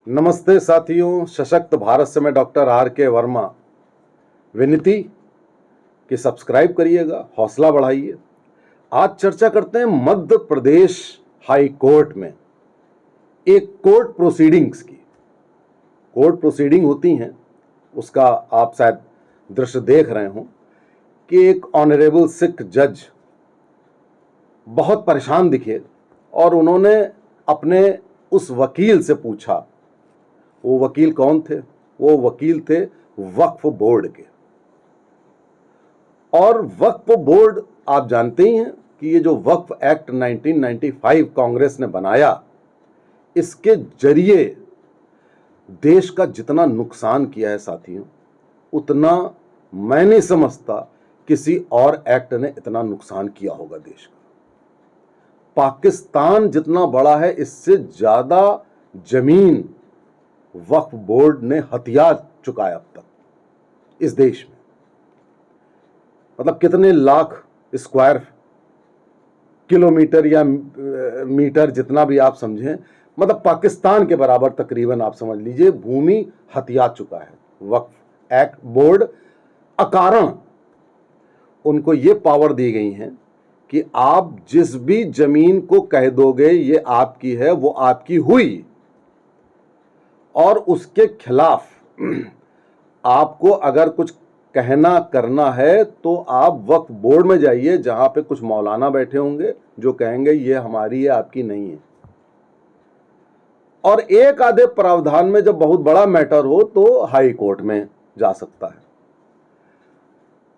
नमस्ते साथियों, सशक्त भारत से मैं डॉक्टर आर के वर्मा। विनती कि सब्सक्राइब करिएगा, हौसला बढ़ाइए। आज चर्चा करते हैं मध्य प्रदेश हाई कोर्ट में एक कोर्ट प्रोसीडिंग्स की। कोर्ट प्रोसीडिंग होती हैं, उसका आप शायद दृश्य देख रहे हो कि एक ऑनरेबल सिख जज बहुत परेशान दिखे और उन्होंने अपने उस वकील से पूछा। वो वकील कौन थे? वो वकील थे वक्फ बोर्ड के। और वक्फ बोर्ड आप जानते ही हैं कि ये जो वक्फ एक्ट 1995 कांग्रेस ने बनाया, इसके जरिए देश का जितना नुकसान किया है साथियों, उतना मैं नहीं समझता किसी और एक्ट ने इतना नुकसान किया होगा देश का। पाकिस्तान जितना बड़ा है, इससे ज्यादा जमीन वक्फ बोर्ड ने हथिया चुका है अब तक इस देश में। मतलब कितने लाख स्क्वायर किलोमीटर या मीटर, जितना भी आप समझें, मतलब पाकिस्तान के बराबर तकरीबन आप समझ लीजिए भूमि हथिया चुका है वक्फ एक्ट बोर्ड। अकारण उनको ये पावर दी गई है कि आप जिस भी जमीन को कह दोगे ये आपकी है, वो आपकी हुई। और उसके खिलाफ आपको अगर कुछ कहना करना है तो आप वक्फ बोर्ड में जाइए, जहां पे कुछ मौलाना बैठे होंगे जो कहेंगे ये हमारी है, आपकी नहीं है। और एक आधे प्रावधान में जब बहुत बड़ा मैटर हो तो हाई कोर्ट में जा सकता है।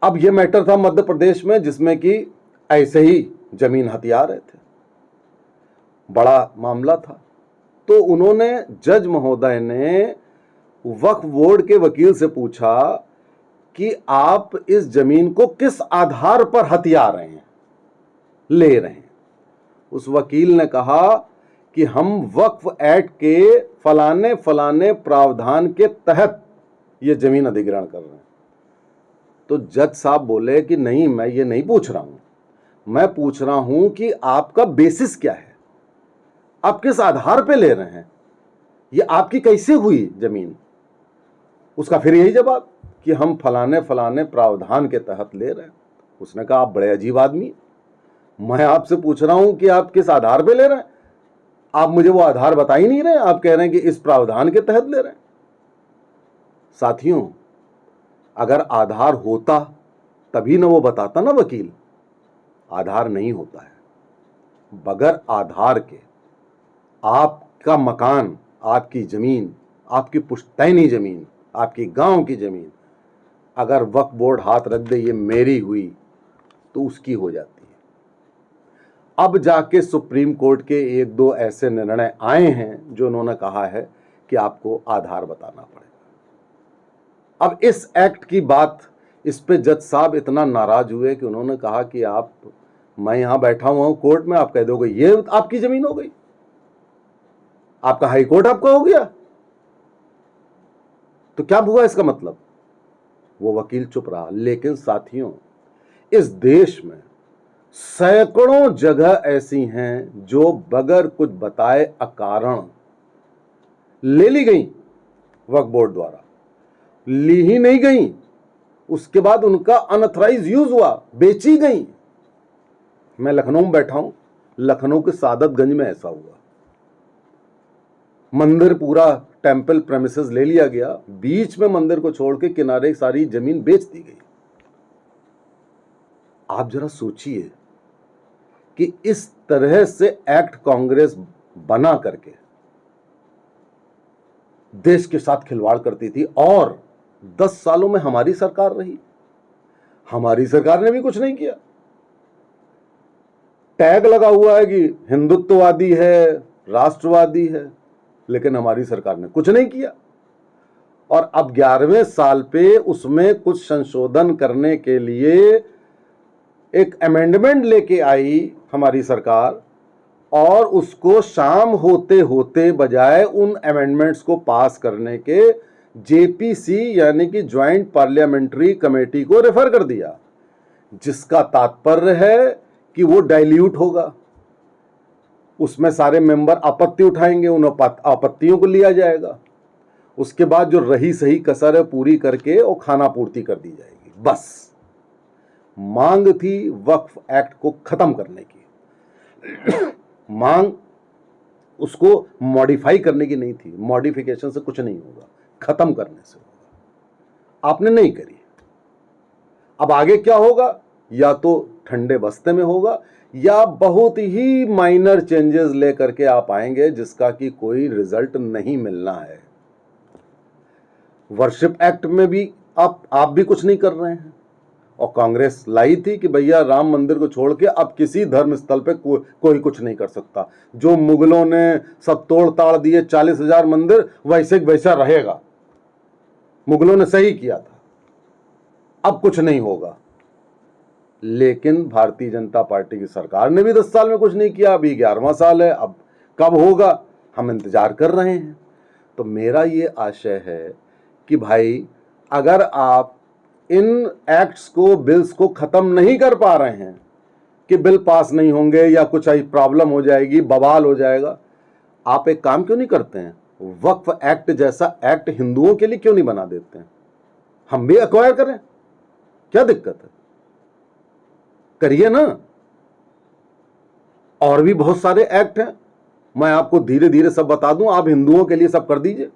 अब यह मैटर था मध्य प्रदेश में, जिसमें कि ऐसे ही जमीन हथिया रहे थे, बड़ा मामला था। तो उन्होंने, जज महोदय ने वक्फ बोर्ड के वकील से पूछा कि आप इस जमीन को किस आधार पर हथिया रहे हैं, ले रहे हैं। उस वकील ने कहा कि हम वक्फ एक्ट के फलाने फलाने प्रावधान के तहत यह जमीन अधिग्रहण कर रहे हैं। तो जज साहब बोले कि नहीं, मैं ये नहीं पूछ रहा हूं, मैं पूछ रहा हूं कि आपका बेसिस क्या है, आप किस आधार पे ले रहे हैं, ये आपकी कैसे हुई जमीन। उसका फिर यही जवाब कि हम फलाने फलाने प्रावधान के तहत ले रहे हैं। उसने कहा आप बड़े अजीब आदमी, मैं आपसे पूछ रहा हूं कि आप किस आधार पे ले रहे हैं, आप मुझे वो आधार बता ही नहीं रहे, आप कह रहे हैं कि इस प्रावधान के तहत ले रहे हैं। साथियों, अगर आधार होता तभी ना वो बताता ना वकील। आधार नहीं होता है। बगैर आधार के आपका मकान, आपकी जमीन, आपकी पुश्तैनी जमीन, आपकी गांव की जमीन, अगर वक्फ बोर्ड हाथ रख दे ये मेरी हुई, तो उसकी हो जाती है। अब जाके सुप्रीम कोर्ट के एक दो ऐसे निर्णय आए हैं जो उन्होंने कहा है कि आपको आधार बताना पड़ेगा। अब इस एक्ट की बात, इस पे जज साहब इतना नाराज हुए कि उन्होंने कहा कि आप, मैं यहां बैठा हुआ हूं कोर्ट में, आप कह दोगे ये आपकी जमीन हो गई, आपका हाई कोर्ट आपका हो गया, तो क्या हुआ इसका मतलब। वो वकील चुप रहा। लेकिन साथियों, इस देश में सैकड़ों जगह ऐसी हैं जो बगैर कुछ बताए अकारण ले ली गई वक्फ बोर्ड द्वारा, ली ही नहीं गई, उसके बाद उनका अनऑथराइज यूज हुआ, बेची गई। मैं लखनऊ में बैठा हूं, लखनऊ के सादतगंज में ऐसा हुआ। मंदिर पूरा टेंपल प्रेमिसेस ले लिया गया, बीच में मंदिर को छोड़ के किनारे सारी जमीन बेच दी गई। आप जरा सोचिए कि इस तरह से एक्ट कांग्रेस बना करके देश के साथ खिलवाड़ करती थी। और 10 सालों में हमारी सरकार रही, हमारी सरकार ने भी कुछ नहीं किया। टैग लगा हुआ है कि हिंदुत्ववादी है, राष्ट्रवादी है, लेकिन हमारी सरकार ने कुछ नहीं किया। और अब 11वें साल पे उसमें कुछ संशोधन करने के लिए एक अमेंडमेंट लेके आई हमारी सरकार, और उसको शाम होते होते बजाय उन अमेंडमेंट्स को पास करने के जेपीसी यानी कि ज्वाइंट पार्लियामेंट्री कमेटी को रेफर कर दिया, जिसका तात्पर्य है कि वो डाइल्यूट होगा। उसमें सारे मेंबर आपत्ति उठाएंगे, उन आपत्तियों को लिया जाएगा, उसके बाद जो रही सही कसर है पूरी करके वो खाना पूर्ति कर दी जाएगी। बस मांग थी वक्फ एक्ट को खत्म करने की मांग उसको मॉडिफाई करने की नहीं थी। मॉडिफिकेशन से कुछ नहीं होगा, खत्म करने से होगा। आपने नहीं करी। अब आगे क्या होगा? या तो ठंडे बस्ते में होगा या बहुत ही माइनर चेंजेस लेकर के आप आएंगे जिसका कि कोई रिजल्ट नहीं मिलना है। वर्शिप एक्ट में भी आप भी कुछ नहीं कर रहे हैं, और कांग्रेस लाई थी कि भैया राम मंदिर को छोड़ के अब किसी धर्म स्थल पे कोई कुछ नहीं कर सकता। जो मुगलों ने सब तोड़ ताड़ दिए 40,000 मंदिर, वैसे वैसा रहेगा। मुगलों ने सही किया था, अब कुछ नहीं होगा। लेकिन भारतीय जनता पार्टी की सरकार ने भी 10 साल में कुछ नहीं किया। अभी 11वां साल है, अब कब होगा हम इंतजार कर रहे हैं। तो मेरा ये आशय है कि भाई अगर आप इन एक्ट्स को, बिल्स को खत्म नहीं कर पा रहे हैं कि बिल पास नहीं होंगे या कुछ प्रॉब्लम हो जाएगी, बवाल हो जाएगा, आप एक काम क्यों नहीं करते हैं? वक्फ एक्ट जैसा एक्ट हिंदुओं के लिए क्यों नहीं बना देते हैं? हम भी एक्वायर करें, क्या दिक्कत है? करिए ना। और भी बहुत सारे एक्ट हैं, मैं आपको धीरे धीरे सब बता दूं। आप हिंदुओं के लिए सब कर दीजिए।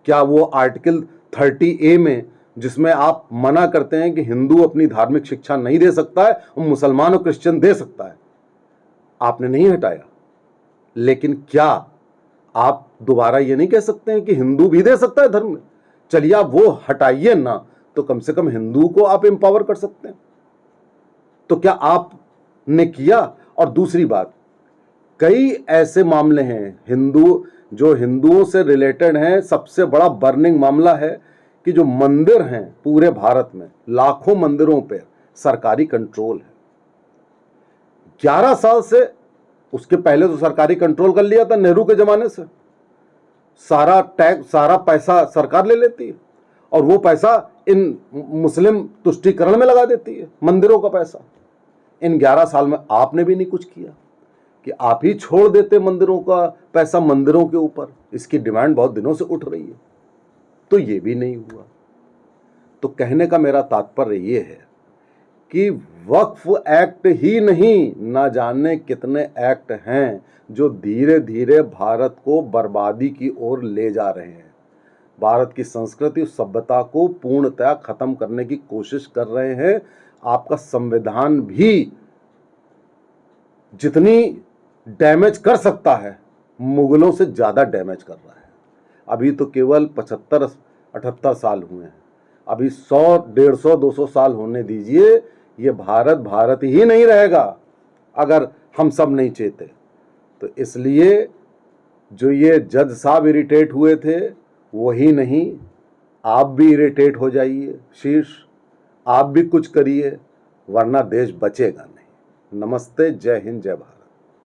क्या वो आर्टिकल 30A में जिसमें आप मना करते हैं कि हिंदू अपनी धार्मिक शिक्षा नहीं दे सकता है और मुसलमान और क्रिश्चियन दे सकता है, आपने नहीं हटाया। लेकिन क्या आप दोबारा ये नहीं कह सकते हैं कि हिंदू भी दे सकता है धर्म में? चलिए आप वो हटाइए ना, तो कम से कम हिंदू को आप एम्पावर कर सकते हैं। तो क्या आपने किया? और दूसरी बात, कई ऐसे मामले हैं जो हिंदुओं से रिलेटेड हैं। सबसे बड़ा बर्निंग मामला है कि जो मंदिर हैं पूरे भारत में, लाखों मंदिरों पे सरकारी कंट्रोल है। 11 साल से, उसके पहले तो सरकारी कंट्रोल कर लिया था नेहरू के जमाने से। सारा टैक्स, सारा पैसा सरकार ले लेती है और वो पैसा इन मुस्लिम तुष्टीकरण में लगा देती है, मंदिरों का पैसा। इन 11 साल में आपने भी नहीं कुछ किया कि आप ही छोड़ देते मंदिरों का पैसा मंदिरों के ऊपर। इसकी डिमांड बहुत दिनों से उठ रही है, तो ये भी नहीं हुआ। तो कहने का मेरा तात्पर्य ये है कि वक्फ एक्ट ही नहीं, ना जाने कितने एक्ट हैं जो धीरे धीरे भारत को बर्बादी की ओर ले जा रहे हैं। भारत की संस्कृति, सभ्यता को पूर्णतः खत्म करने की कोशिश कर रहे हैं। आपका संविधान भी जितनी डैमेज कर सकता है, मुगलों से ज्यादा डैमेज कर रहा है। अभी तो केवल 75-78 साल हुए हैं, अभी 100, 150, 200 साल होने दीजिए। ये भारत ही नहीं रहेगा अगर हम सब नहीं चेते। तो इसलिए जो ये जज साहब इरिटेट हुए थे, वही नहीं, आप भी इरिटेट हो जाइए। शीर्ष, आप भी कुछ करिए, वरना देश बचेगा नहीं। नमस्ते, जय हिंद, जय भारत।